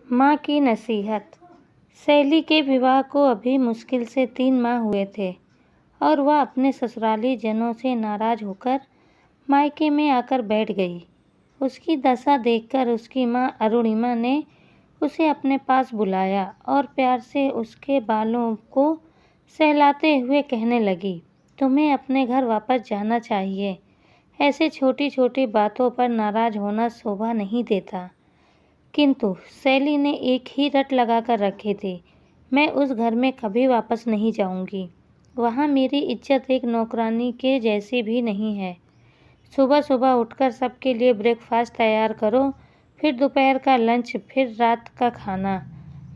माँ की नसीहत। शैली के विवाह को अभी मुश्किल से 3 माह हुए थे और वह अपने ससुराली जनों से नाराज होकर मायके में आकर बैठ गई। उसकी दशा देखकर उसकी माँ अरुणिमा ने उसे अपने पास बुलाया और प्यार से उसके बालों को सहलाते हुए कहने लगी, तुम्हें अपने घर वापस जाना चाहिए। ऐसे छोटी छोटी बातों पर नाराज होना शोभा नहीं देता। किंतु शैली ने एक ही रट लगा कर रखी थी, मैं उस घर में कभी वापस नहीं जाऊंगी। वहाँ मेरी इज्जत एक नौकरानी के जैसी भी नहीं है। सुबह सुबह उठकर सबके लिए ब्रेकफास्ट तैयार करो, फिर दोपहर का लंच, फिर रात का खाना।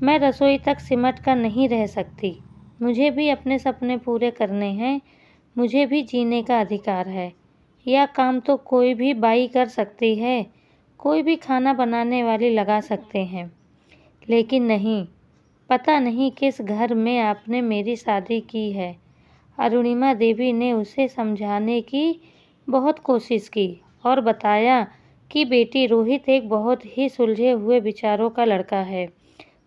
मैं रसोई तक सिमट कर नहीं रह सकती। मुझे भी अपने सपने पूरे करने हैं। मुझे भी जीने का अधिकार है। यह काम तो कोई भी बाई कर सकती है, कोई भी खाना बनाने वाली लगा सकते हैं, लेकिन नहीं, पता नहीं किस घर में आपने मेरी शादी की है। अरुणिमा देवी ने उसे समझाने की बहुत कोशिश की और बताया कि बेटी, रोहित एक बहुत ही सुलझे हुए विचारों का लड़का है।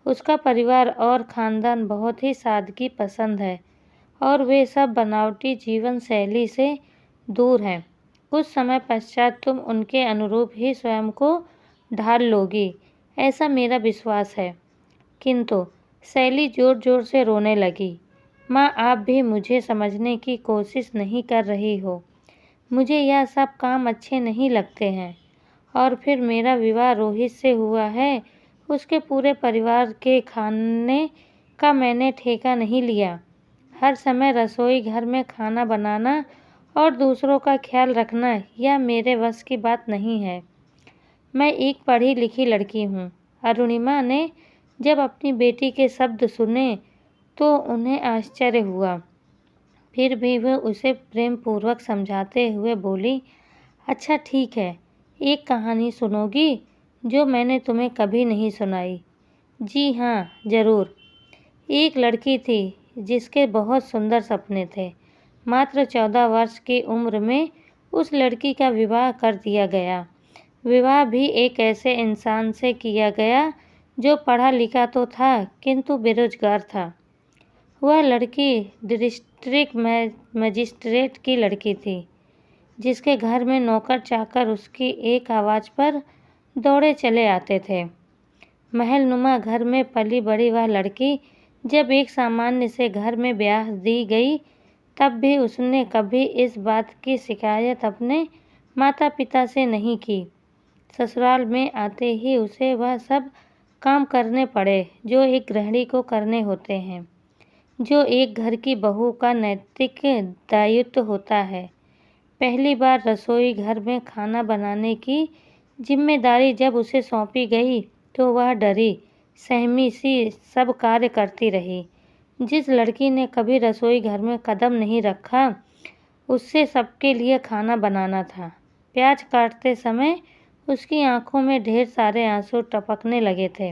उसका परिवार और खानदान बहुत ही सादगी पसंद है और वे सब बनावटी जीवन शैली से दूर हैं। कुछ समय पश्चात तुम उनके अनुरूप ही स्वयं को ढाल लोगी, ऐसा मेरा विश्वास है। किंतु शैली जोर जोर से रोने लगी। माँ, आप भी मुझे समझने की कोशिश नहीं कर रही हो। मुझे यह सब काम अच्छे नहीं लगते हैं। और फिर मेरा विवाह रोहित से हुआ है, उसके पूरे परिवार के खाने का मैंने ठेका नहीं लिया। हर समय रसोई घर में खाना बनाना और दूसरों का ख्याल रखना, यह मेरे वश की बात नहीं है। मैं एक पढ़ी लिखी लड़की हूँ। अरुणिमा ने जब अपनी बेटी के शब्द सुने तो उन्हें आश्चर्य हुआ। फिर भी वह उसे प्रेम पूर्वक समझाते हुए बोली, अच्छा ठीक है, एक कहानी सुनोगी जो मैंने तुम्हें कभी नहीं सुनाई? जी हाँ, ज़रूर। एक लड़की थी जिसके बहुत सुंदर सपने थे। मात्र 14 वर्ष की उम्र में उस लड़की का विवाह कर दिया गया। विवाह भी एक ऐसे इंसान से किया गया जो पढ़ा लिखा तो था किंतु बेरोजगार था। वह लड़की डिस्ट्रिक्ट मजिस्ट्रेट की लड़की थी, जिसके घर में नौकर चाकर उसकी एक आवाज़ पर दौड़े चले आते थे। महलनुमा घर में पली बड़ी वह लड़की जब एक सामान्य से घर में ब्याह दी गई, तब भी उसने कभी इस बात की शिकायत अपने माता पिता से नहीं की। ससुराल में आते ही उसे वह सब काम करने पड़े जो एक गृहिणी को करने होते हैं, जो एक घर की बहू का नैतिक दायित्व होता है। पहली बार रसोई घर में खाना बनाने की जिम्मेदारी जब उसे सौंपी गई तो वह डरी सहमी सी सब कार्य करती रही। जिस लड़की ने कभी रसोई घर में कदम नहीं रखा, उससे सबके लिए खाना बनाना था। प्याज काटते समय उसकी आंखों में ढेर सारे आंसू टपकने लगे थे।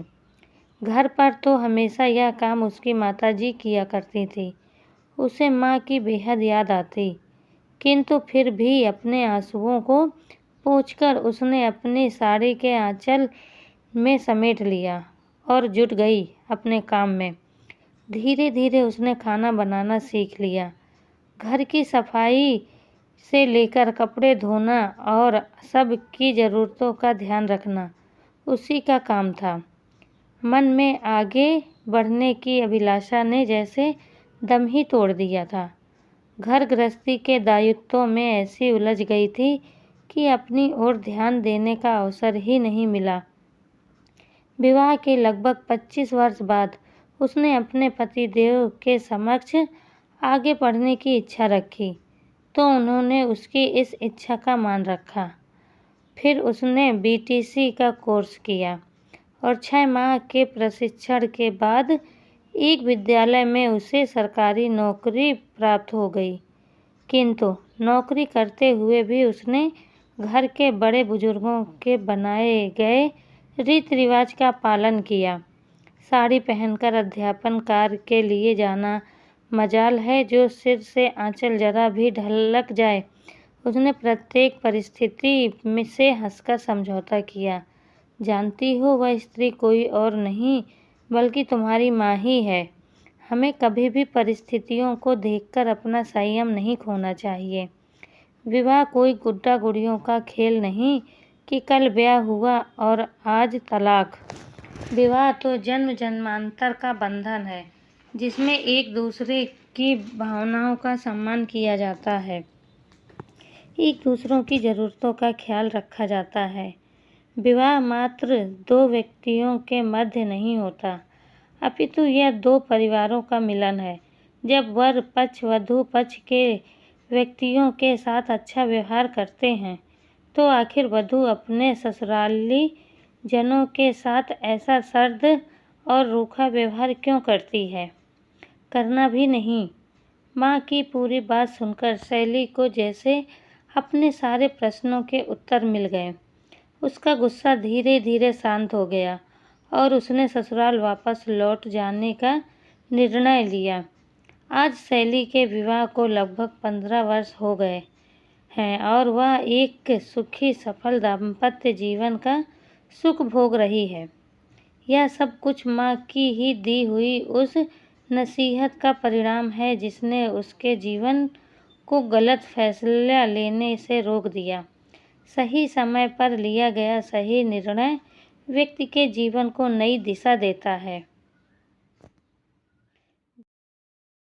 घर पर तो हमेशा यह काम उसकी माताजी किया करती थी। उसे माँ की बेहद याद आती, किंतु फिर भी अपने आंसुओं को पोंछकर उसने अपनी साड़ी के आंचल में समेट लिया और जुट गई अपने काम में। धीरे धीरे उसने खाना बनाना सीख लिया। घर की सफाई से लेकर कपड़े धोना और सब की ज़रूरतों का ध्यान रखना उसी का काम था। मन में आगे बढ़ने की अभिलाषा ने जैसे दम ही तोड़ दिया था। घर गृहस्थी के दायित्वों में ऐसी उलझ गई थी कि अपनी ओर ध्यान देने का अवसर ही नहीं मिला। विवाह के लगभग 25 वर्ष बाद उसने अपने पतिदेव के समक्ष आगे बढ़ने की इच्छा रखी, तो उन्होंने उसकी इस इच्छा का मान रखा। फिर उसने बीटीसी का कोर्स किया और 6 माह के प्रशिक्षण के बाद एक विद्यालय में उसे सरकारी नौकरी प्राप्त हो गई। किंतु नौकरी करते हुए भी उसने घर के बड़े बुजुर्गों के बनाए गए रीति रिवाज का पालन किया। साड़ी पहनकर अध्यापन कार्य के लिए जाना मजाल है जो सिर से आंचल जरा भी ढलक जाए। उसने प्रत्येक परिस्थिति में से हंसकर समझौता किया। जानती हो वह स्त्री कोई और नहीं बल्कि तुम्हारी माँ ही है। हमें कभी भी परिस्थितियों को देखकर अपना संयम नहीं खोना चाहिए। विवाह कोई गुड्डा गुड़ियों का खेल नहीं कि कल ब्याह हुआ और आज तलाक। विवाह तो जन्म जन्मांतर का बंधन है जिसमें एक दूसरे की भावनाओं का सम्मान किया जाता है, एक दूसरों की ज़रूरतों का ख्याल रखा जाता है। विवाह मात्र दो व्यक्तियों के मध्य नहीं होता, अपितु यह दो परिवारों का मिलन है। जब वर पक्ष वधू पक्ष के व्यक्तियों के साथ अच्छा व्यवहार करते हैं तो आखिर वधू अपने ससुराली जनों के साथ ऐसा सर्द और रूखा व्यवहार क्यों करती है? करना भी नहीं। माँ की पूरी बात सुनकर शैली को जैसे अपने सारे प्रश्नों के उत्तर मिल गए। उसका गुस्सा धीरे धीरे शांत हो गया और उसने ससुराल वापस लौट जाने का निर्णय लिया। आज शैली के विवाह को लगभग 15 वर्ष हो गए हैं और वह एक सुखी सफल दाम्पत्य जीवन का सुख भोग रही है। यह सब कुछ माँ की ही दी हुई उस नसीहत का परिणाम है जिसने उसके जीवन को गलत फैसला लेने से रोक दिया। सही समय पर लिया गया सही निर्णय व्यक्ति के जीवन को नई दिशा देता है।